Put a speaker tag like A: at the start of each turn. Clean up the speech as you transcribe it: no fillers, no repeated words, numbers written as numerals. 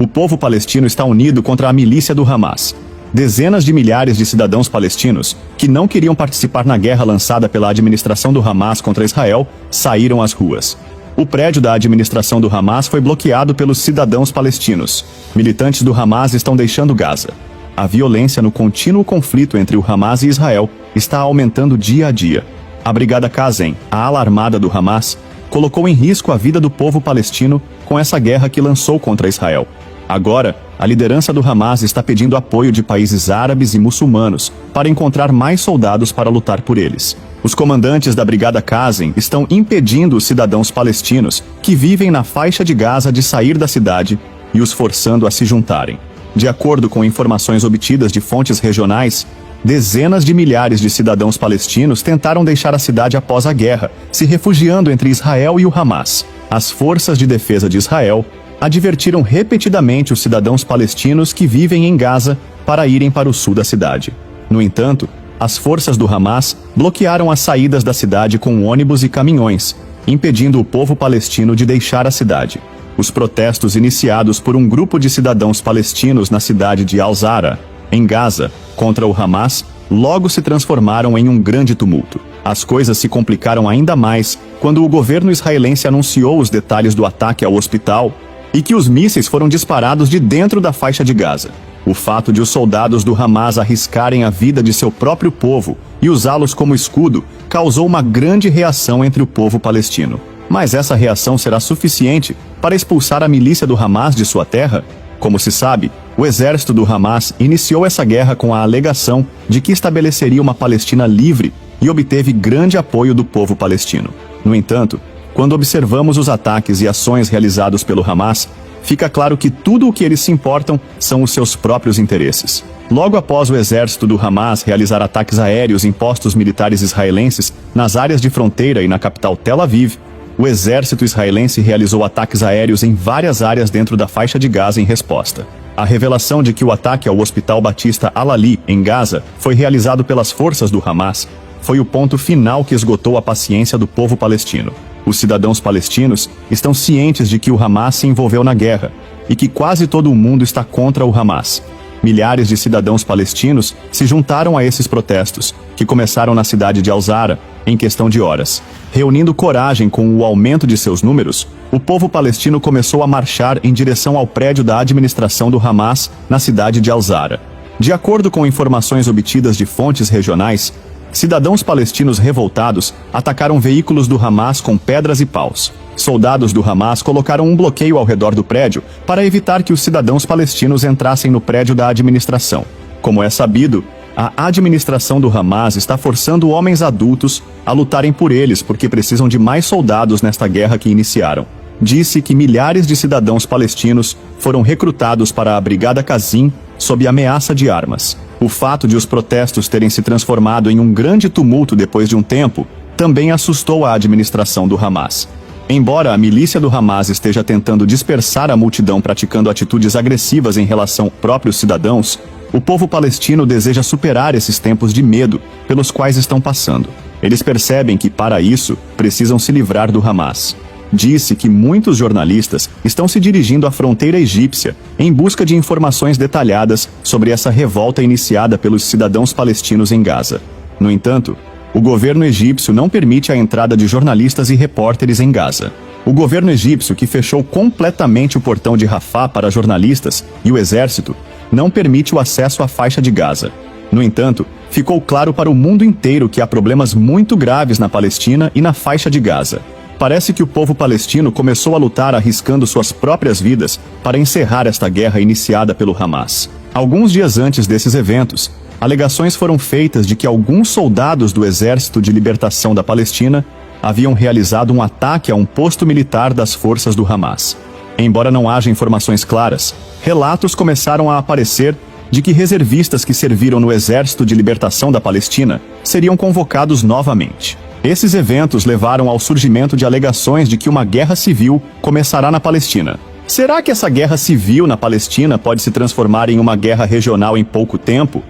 A: O povo palestino está unido contra a milícia do Hamas. Dezenas de milhares de cidadãos palestinos, que não queriam participar na guerra lançada pela administração do Hamas contra Israel, saíram às ruas. O prédio da administração do Hamas foi bloqueado pelos cidadãos palestinos. Militantes do Hamas estão deixando Gaza. A violência no contínuo conflito entre o Hamas e Israel está aumentando dia a dia. A Brigada Qasem, a ala armada do Hamas, colocou em risco a vida do povo palestino com essa guerra que lançou contra Israel. Agora, a liderança do Hamas está pedindo apoio de países árabes e muçulmanos para encontrar mais soldados para lutar por eles. Os comandantes da Brigada Qasem estão impedindo os cidadãos palestinos que vivem na faixa de Gaza de sair da cidade e os forçando a se juntarem. De acordo com informações obtidas de fontes regionais, dezenas de milhares de cidadãos palestinos tentaram deixar a cidade após a guerra, se refugiando entre Israel e o Hamas. As forças de defesa de Israel advertiram repetidamente os cidadãos palestinos que vivem em Gaza para irem para o sul da cidade. No entanto, as forças do Hamas bloquearam as saídas da cidade com ônibus e caminhões, impedindo o povo palestino de deixar a cidade. Os protestos iniciados por um grupo de cidadãos palestinos na cidade de Al-Zara, em Gaza, contra o Hamas, logo se transformaram em um grande tumulto. As coisas se complicaram ainda mais quando o governo israelense anunciou os detalhes do ataque ao hospital e que os mísseis foram disparados de dentro da faixa de Gaza. O fato de os soldados do Hamas arriscarem a vida de seu próprio povo e usá-los como escudo causou uma grande reação entre o povo palestino. Mas essa reação será suficiente para expulsar a milícia do Hamas de sua terra? Como se sabe, o exército do Hamas iniciou essa guerra com a alegação de que estabeleceria uma Palestina livre e obteve grande apoio do povo palestino. No entanto, quando observamos os ataques e ações realizados pelo Hamas, fica claro que tudo o que eles se importam são os seus próprios interesses. Logo após o exército do Hamas realizar ataques aéreos em postos militares israelenses nas áreas de fronteira e na capital Tel Aviv, o exército israelense realizou ataques aéreos em várias áreas dentro da faixa de Gaza em resposta. A revelação de que o ataque ao Hospital Batista Al-Ali, em Gaza, foi realizado pelas forças do Hamas foi o ponto final que esgotou a paciência do povo palestino. Os cidadãos palestinos estão cientes de que o Hamas se envolveu na guerra e que quase todo o mundo está contra o Hamas. Milhares de cidadãos palestinos se juntaram a esses protestos, que começaram na cidade de Al-Zara, em questão de horas. Reunindo coragem com o aumento de seus números, o povo palestino começou a marchar em direção ao prédio da administração do Hamas na cidade de Al-Zara. De acordo com informações obtidas de fontes regionais, cidadãos palestinos revoltados atacaram veículos do Hamas com pedras e paus. Soldados do Hamas colocaram um bloqueio ao redor do prédio para evitar que os cidadãos palestinos entrassem no prédio da administração. Como é sabido, a administração do Hamas está forçando homens adultos a lutarem por eles porque precisam de mais soldados nesta guerra que iniciaram. Disse que milhares de cidadãos palestinos foram recrutados para a Brigada Qasem sob ameaça de armas. O fato de os protestos terem se transformado em um grande tumulto depois de um tempo também assustou a administração do Hamas. Embora a milícia do Hamas esteja tentando dispersar a multidão praticando atitudes agressivas em relação aos próprios cidadãos, o povo palestino deseja superar esses tempos de medo pelos quais estão passando. Eles percebem que, para isso, precisam se livrar do Hamas. Disse que muitos jornalistas estão se dirigindo à fronteira egípcia em busca de informações detalhadas sobre essa revolta iniciada pelos cidadãos palestinos em Gaza. No entanto, o governo egípcio não permite a entrada de jornalistas e repórteres em Gaza. O governo egípcio, que fechou completamente o portão de Rafah para jornalistas, e o exército, não permite o acesso à faixa de Gaza. No entanto, ficou claro para o mundo inteiro que há problemas muito graves na Palestina e na faixa de Gaza. Parece que o povo palestino começou a lutar arriscando suas próprias vidas para encerrar esta guerra iniciada pelo Hamas. Alguns dias antes desses eventos, alegações foram feitas de que alguns soldados do Exército de Libertação da Palestina haviam realizado um ataque a um posto militar das forças do Hamas. Embora não haja informações claras, relatos começaram a aparecer de que reservistas que serviram no Exército de Libertação da Palestina seriam convocados novamente. Esses eventos levaram ao surgimento de alegações de que uma guerra civil começará na Palestina. Será que essa guerra civil na Palestina pode se transformar em uma guerra regional em pouco tempo,